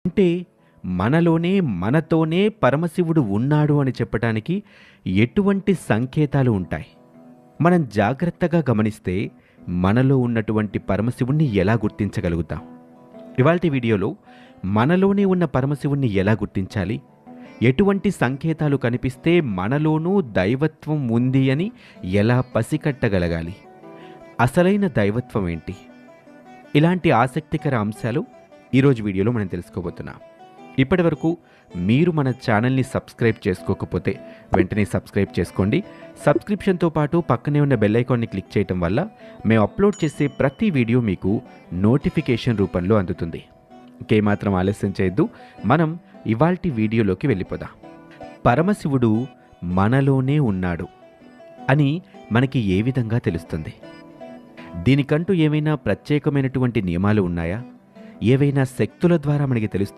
అంటే మనలోనే మనతోనే పరమశివుడు ఉన్నాడు అని చెప్పటానికి ఎటువంటి సంకేతాలు ఉంటాయి? మనం జాగ్రత్తగా గమనిస్తే మనలో ఉన్నటువంటి పరమశివుణ్ణి ఎలా గుర్తించగలుగుతాం? ఇవాల్టి వీడియోలో మనలోనే ఉన్న పరమశివుణ్ణి ఎలా గుర్తించాలి? ఎటువంటి సంకేతాలు కనిపిస్తే మనలోనూ దైవత్వం ఉంది అని ఎలా పసికట్టగలగాలి? అసలైన దైవత్వం ఏంటి? ఇలాంటి ఆసక్తికర అంశాలు ఈరోజు వీడియోలో మనం తెలుసుకోబోతున్నాం. ఇప్పటివరకు మీరు మన ఛానల్ని సబ్స్క్రైబ్ చేసుకోకపోతే వెంటనే సబ్స్క్రైబ్ చేసుకోండి. సబ్స్క్రిప్షన్తో పాటు పక్కనే ఉన్న బెల్ ఐకాన్ని క్లిక్ చేయటం వల్ల మేము అప్లోడ్ చేసే ప్రతి వీడియో మీకు నోటిఫికేషన్ రూపంలో అందుతుంది. ఇంకేమాత్రం ఆలస్యం చేయొద్దు, మనం ఇవాల్టి వీడియోలోకి వెళ్ళిపోదాం. పరమశివుడు మనలోనే ఉన్నాడు అని మనకి ఏ విధంగా తెలుస్తుంది? దీనికంటూ ఏమైనా ప్రత్యేకమైనటువంటి నియమాలు ఉన్నాయా? ఏవైనా శక్తుల ద్వారా మనకి తెలుస్తుందా?